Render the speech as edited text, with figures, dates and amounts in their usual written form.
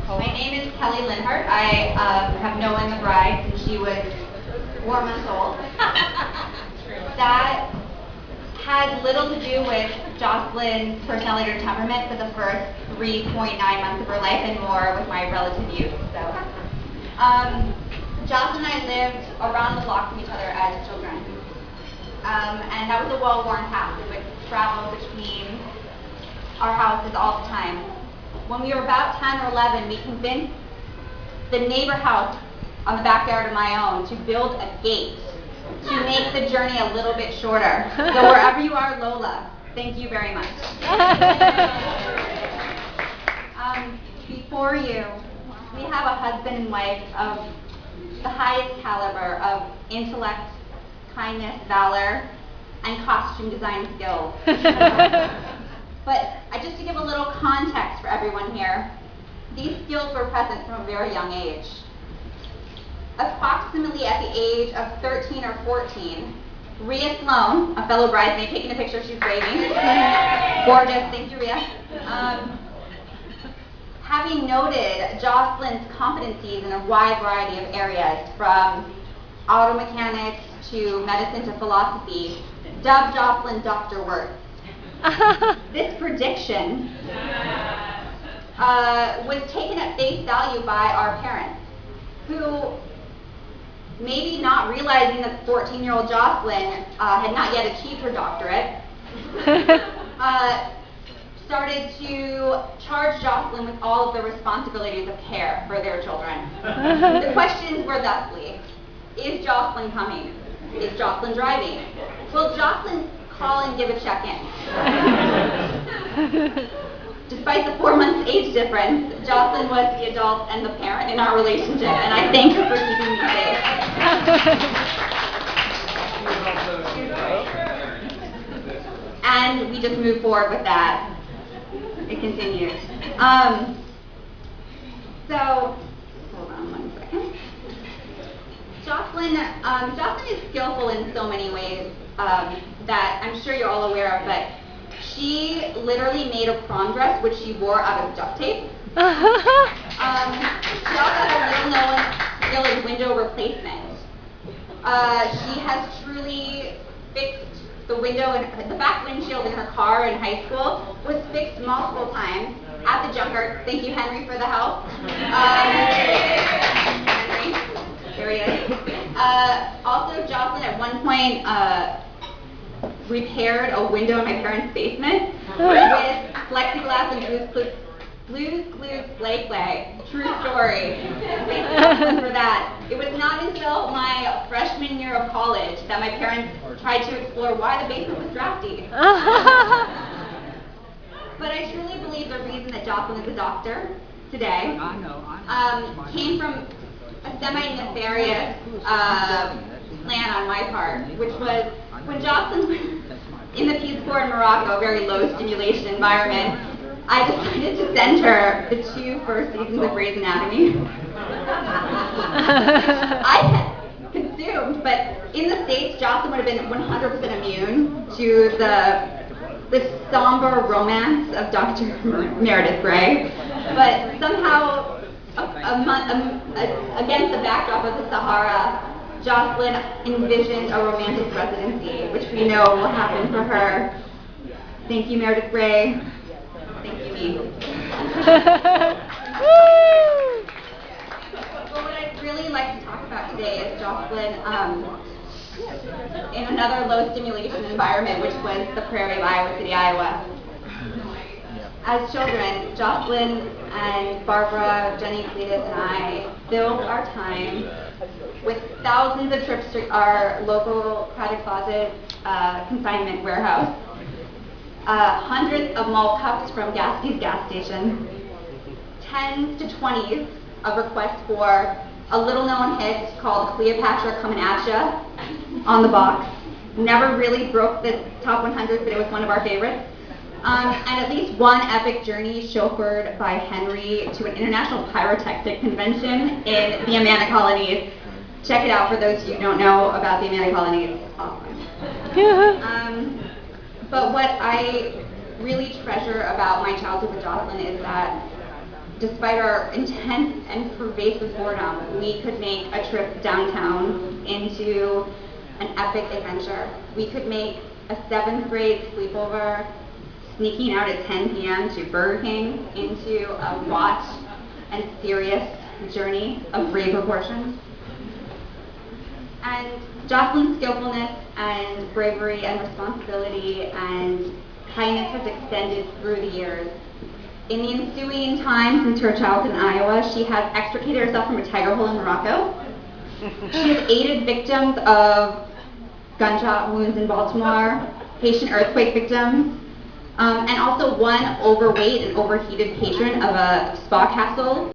My name is Kelly Linhart. I have known the bride since she was 4 months old. That had little to do with Jocelyn's personality or temperament for the first 3.9 months of her life, and more with my relative youth. So, Jocelyn and I lived around the block from each other as children. And that was a well-worn path. We would travel between our houses all the time. When we were about 10 or 11, we convinced the neighbor house on the backyard of my own to build a gate to make the journey a little bit shorter. So wherever you are, Lola, thank you very much. Before you, we have a husband and wife of the highest caliber of intellect, kindness, valor, and costume design skills. But just to give a little context for everyone here, these skills were present from a very young age. Approximately at the age of 13 or 14, Rhea Sloan, a fellow bridesmaid, taking a picture, she's waving. Gorgeous, thank you, Rhea. Having noted Jocelyn's competencies in a wide variety of areas, from auto mechanics to medicine to philosophy, dubbed Jocelyn Dr. Worth. This prediction was taken at face value by our parents, who, maybe not realizing that 14-year-old Jocelyn had not yet achieved her doctorate, started to charge Jocelyn with all of the responsibilities of care for their children. The questions were thusly: is Jocelyn coming? Is Jocelyn driving? Will Jocelyn call and give a check-in? Despite the 4 months age difference, Jocelyn was the adult and the parent in our relationship, and I thank her for keeping me safe. And we just move forward with that. It continues. So, hold on 1 second. Jocelyn is skillful in so many ways that I'm sure you're all aware of, but she literally made a prom dress which she wore out of duct tape. She also had a little-known skill in window replacement. She has truly fixed the window, and the back windshield in her car in high school was fixed multiple times at the junkyard. Thank you, Henry, for the help. Henry, there he is. Also, Jocelyn at one point repaired a window in my parents' basement with plexiglass and blues glued play. True story. Thank you, Jocelyn, for that. It was not until my freshman year of college that my parents tried to explore why the basement was drafty. But I truly believe the reason that Jocelyn is a doctor today came from a semi-nefarious plan on my part, which was when Jocelyn was in the Peace Corps in Morocco, a very low stimulation environment, I decided to send her the 2 first seasons of Grey's Anatomy. I had consumed, but in the States, Jocelyn would have been 100% immune to the somber romance of Dr. Meredith Grey. But somehow, against the backdrop of the Sahara, Jocelyn envisioned a romantic residency, which we know will happen for her. Thank you, Meredith Grey. Thank you, me. But what I'd really like to talk about today is Jocelyn in another low stimulation environment, which was the prairie of Iowa City, Iowa. As children, Jocelyn and Barbara, Jenny, Cletus, and I filled our time with thousands of trips to our local crowded closet consignment warehouse, hundreds of malt cups from Gatsby's gas station, 10s to 20s of requests for a little-known hit called Cleopatra Comin' At Ya on the box. Never really broke the top 100, but it was one of our favorites. And at least one epic journey chauffeured by Henry to an international pyrotechnic convention in the Amana Colonies. Check it out for those of you who don't know about the Amana Colonies. Awesome. But what I really treasure about my childhood with Jocelyn is that despite our intense and pervasive boredom, we could make a trip downtown into an epic adventure. We could make a 7th grade sleepover, sneaking out at 10 p.m. to Burger King, into a watch and serious journey of brave proportions. And Jocelyn's skillfulness and bravery and responsibility and kindness has extended through the years. In the ensuing time since her childhood in Iowa, she has extricated herself from a tiger hole in Morocco. She has aided victims of gunshot wounds in Baltimore, Haitian earthquake victims, and also one overweight and overheated patron of a spa castle